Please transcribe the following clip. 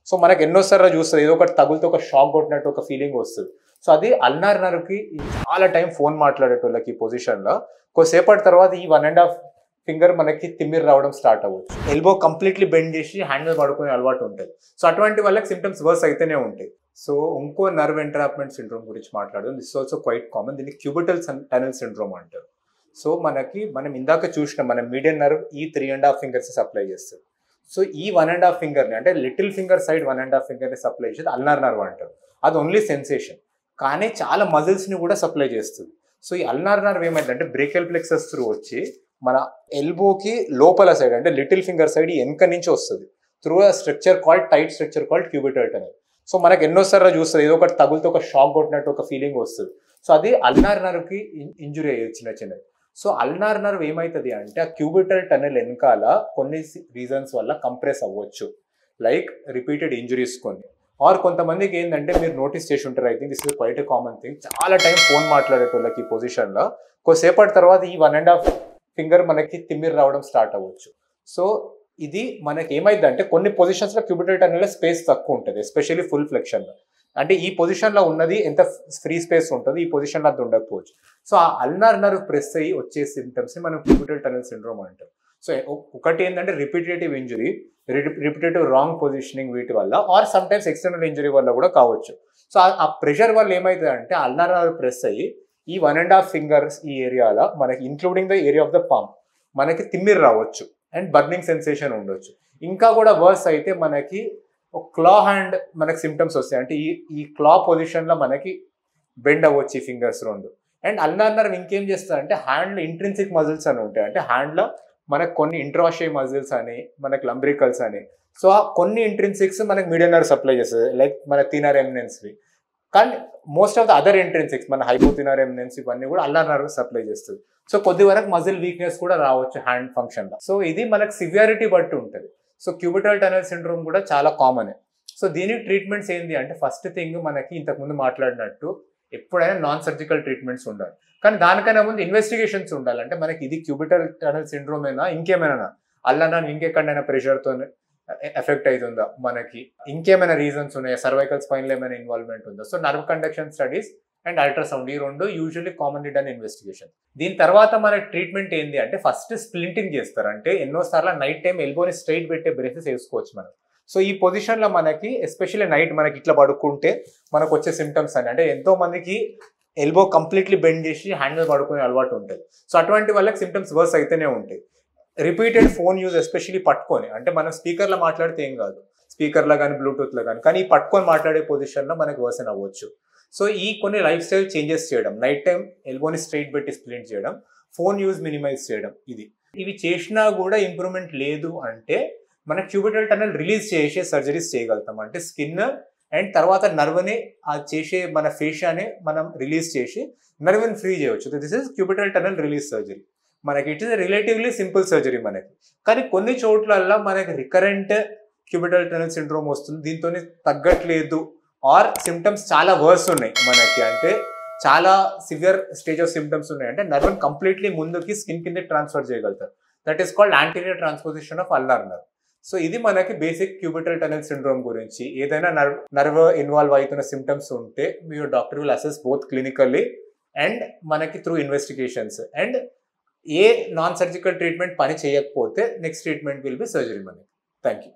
So మనకి ఎన్నోసార్లు చూస్తుంది ఏదో ఒకటి తగులుతో ఒక షాక్ కొట్టినట్టు ఒక ఫీలింగ్ వస్తుంది. సో అది అల్నార్ నర్వ్కి చాలా టైం ఫోన్ మాట్లాడేటోళ్ళకి ఈ పొజిషన్లో కొద్దిసేపటి తర్వాత ఈ 1.5 ఫింగర్ మనకి తిమ్మిరి రావడం స్టార్ట్ అవ్వచ్చు. ఎల్బో కంప్లీట్లీ బెండ్ చేసి హ్యాండ్ మీద పడుకునే అలవాటు ఉంటుంది. సో అటువంటి వాళ్ళకి సిమ్టమ్స్ వర్స్ అయితేనే ఉంటాయి. సో ఇంకో నర్వ్ ఎంట్రాప్మెంట్ సిండ్రోమ్ గురించి మాట్లాడడం. This also quite common. దీన్ని క్యూబిటల్ టనల్ సిండ్రోమ్ అంటారు. సో మనం ఇందాక చూసిన మన మీడియన్ నర్వ్ ఈ 3.5 ఫింగర్స్ సప్లై చేస్తుంది. సో ఈ 1.5 ఫింగర్ని అంటే లిటిల్ ఫింగర్ సైడ్ 1.5 ఫింగర్ని సప్లై చేసేది అల్నార్ నర్వ్ అంటారు. అది ఓన్లీ సెన్సేషన్, కానీ చాలా మజిల్స్ని కూడా సప్లై చేస్తుంది. సో ఈ అల్నార్ నర్వ్ ఏమైందంటే బ్రేకియల్ ప్లెక్సస్ త్రూ వచ్చి మన ఎల్బోకి లోపల సైడ్ అంటే లిటిల్ ఫింగర్ సైడ్ వెనక నుంచి వస్తుంది through a structure called tight structure called cubital tunnel. So మనకి ఎన్నోసార్లు చూస్తుంది ఏదో ఒకటి తగులుతో ఒక షాక్ కొట్టినట్టు ఒక ఫీలింగ్ వస్తుంది. సో అది అల్నార్ నర్వ్కి ఇంజురీ అయ్యేది చిన్నది. సో అల్నార్ నర్వ్ ఏమవుతుంది అంటే ఆ క్యూబిటల్ టనల్ వెనకాల కొన్ని రీజన్స్ వల్ల కంప్రెస్ అవ్వచ్చు, లైక్ రిపీటెడ్ ఇంజురీస్ కొన్ని. ఆర్ కొంతమందికి ఏంటంటే మీరు నోటీస్ చేసి ఉంటారు, I think this is quite a common thing, చాలా టైం ఫోన్ మాట్లాడేటోళ్ళకి ఈ పొజిషన్లో కొద్దిసేపటి తర్వాత ఈ 1.5 ఫింగర్ మనకి తిమ్మిరి రావడం స్టార్ట్ అవ్వచ్చు. సో ఇది మనకి ఏమైంది అంటే కొన్ని పొజిషన్స్లో క్యూబిటల్ టనల్లో స్పేస్ తక్కువ ఉంటుంది, ఎస్పెషల్లీ ఫుల్ ఫ్లెక్షన్లో. అంటే ఈ పొజిషన్లో ఉన్నది ఎంత ఫ్రీ స్పేస్ ఉంటుంది, ఈ పొజిషన్లో అది ఉండకపోవచ్చు. సో ఆ అల్నార్ నర్వ్ ప్రెస్ అయ్యి వచ్చే సిమ్టమ్స్ని మనం క్యూబిటల్ టనల్ సిండ్రోమ్ అంటాం. సో ఒకటి ఏంటంటే repetitive injury, repetitive wrong positioning వీటి వల్ల, or some times external injury వల్ల కూడా కావచ్చు. సో ఆ ప్రెషర్ వల్ల ఏమవుతుంది అంటే అల్నార్ నర్వ్ ప్రెస్ అయ్యి ఈ 1.5 ఫింగర్స్ ఈ ఏరియాలో మనకి including the area of the palm మనకి తిమ్మిరి రావచ్చు అండ్ బర్నింగ్ సెన్సేషన్ ఉండొచ్చు. ఇంకా కూడా వర్స్ అయితే మనకి క్లా హ్యాండ్ మనకి సిమ్టమ్స్ వస్తాయి. అంటే ఈ క్లా పొజిషన్లో మనకి బెండ్ అవ్వచ్చు ఈ ఫింగర్స్ రెండు. అండ్ అల్నార్ నర్వ్ ఇంకేం చేస్తుంది అంటే హ్యాండ్లో ఇంట్రిన్సిక్ మజిల్స్ అని ఉంటాయి. అంటే హ్యాండ్లో మనకు కొన్ని ఇంట్రాషే మజిల్స్ అని, మనకి లంబ్రికల్స్ అని. సో ఆ కొన్ని ఇంట్రిన్సిక్స్ మనకి మీడియన్ నర్వ్ సప్లై చేస్తుంది, లైక్ మన థినర్ ఎమినెన్స్వి. కానీ మోస్ట్ ఆఫ్ ద అదర్ ఇంట్రిన్సిక్స్ మన హైపోథినర్ ఎమినెన్స్ ఇవన్నీ కూడా అల్నార్ నర్వ్ సప్లై చేస్తుంది. సో కొద్ది వరకు మజిల్ వీక్నెస్ కూడా రావచ్చు హ్యాండ్ ఫంక్షన్లో. సో ఇది మనకు సివియారిటీ బట్టి ఉంటుంది. సో క్యూబిటల్ టనల్ సిండ్రోమ్ కూడా చాలా కామన్. సో దీనికి ట్రీట్మెంట్స్ ఏంటి అంటే ఫస్ట్ థింగ్ మనకి ఇంతకుముందు మాట్లాడినట్టు ఎప్పుడైనా నాన్ సర్జికల్ ట్రీట్మెంట్స్ ఉండాలి. కానీ దానికన్నా ముందు ఇన్వెస్టిగేషన్స్ ఉండాలి. అంటే మనకి ఇది క్యూబిటల్ టనల్ సిండ్రోమ్ అయినా ఇంకేమైనా అల్నార్ ఎక్కడైనా ప్రెషర్తో ఎఫెక్ట్ అవుతుందా, మనకి ఇంకేమైనా రీజన్స్ ఉన్నాయా, సర్వైకల్ స్పైన్లో ఏమైనా ఇన్వాల్వ్మెంట్ ఉందా. So nerve conduction studies and ultrasound ఈ రెండు యూజువల్లీ కామన్లీ డన్ ఇన్వెస్టిగేషన్. దీని తర్వాత మన ట్రీట్మెంట్ ఏంటి అంటే ఫస్ట్ స్ప్లింటింగ్ చేస్తారు. అంటే ఎన్నోసార్లు నైట్ టైం ఎల్బోని స్ట్రైట్ పెట్టే బ్రేసెస్ వేసుకోవచ్చు మనం. సో ఈ పొజిషన్లో మనకి ఎస్పెషల్లీ నైట్ మనకి ఇట్లా పడుకుంటే మనకు వచ్చే సిమ్టమ్స్ అని అంటే ఎంతో మందికి ఎల్బో కంప్లీట్లీ బెండ్ చేసి హ్యాండ్ మీద పడుకునే అలవాటు ఉంటుంది. సో అటువంటి వాళ్ళకి సిమ్టమ్స్ వర్స్ అయితేనే ఉంటాయి. రిపీటెడ్ ఫోన్ యూజ్ ఎస్పెషల్లీ పట్టుకొని, అంటే మనం స్పీకర్లో మాట్లాడితే ఏం కాదు, స్పీకర్లో కానీ బ్లూటూత్లో కానీ ఈ పట్టుకొని మాట్లాడే పొజిషన్లో మనకి వర్సన్ అవ్వచ్చు. సో ఈ కొన్ని లైఫ్ స్టైల్ చేంజెస్ చేయడం, నైట్ టైం ఎల్బోని స్ట్రైట్ పెట్టి స్ప్లింట్ చేయడం, ఫోన్ యూజ్ మినిమైజ్ చేయడం, ఇవి చేసినా కూడా ఇంప్రూవ్మెంట్ లేదు అంటే మన క్యూబిటల్ టనల్ రిలీజ్ చేసే సర్జరీస్ చేయగలుగుతాం. అంటే స్కిన్ అండ్ తర్వాత నర్వ్ని చేసే మన ఫేషియాని మనం రిలీజ్ చేసి నర్వ్ని ఫ్రీ చేయవచ్చు. This is cubital tunnel release surgery. మనకి it is relatively simple surgery మనకి. కానీ కొన్ని చోట్లల్లో మనకి రికరెంట్ క్యూబిటల్ టనల్ సిండ్రోమ్ వస్తుంది, దీంతో తగ్గట్లేదు, ఆర్ సిమ్టమ్స్ చాలా వర్స్ ఉన్నాయి మనకి, అంటే చాలా సివియర్ స్టేజ్ ఆఫ్ సిమ్టమ్స్ ఉన్నాయి. అంటే నర్వ్ని కంప్లీట్లీ ముందుకి స్కిన్ కింద ట్రాన్స్ఫర్ చేయగలుగుతారు. That is called anterior transposition of ulnar nerve. So ఇది మనకి బేసిక్ క్యూబిటల్ టనల్ సిండ్రోమ్ గురించి. ఏదైనా నర్వ్ ఇన్వాల్వ్ అవుతున్న సిమ్టమ్స్ ఉంటే మీరు doctor will assess both clinically and మనకి through investigations. And a non surgical treatment పని చేయకపోతే next treatment will be surgery మనకి. Thank you.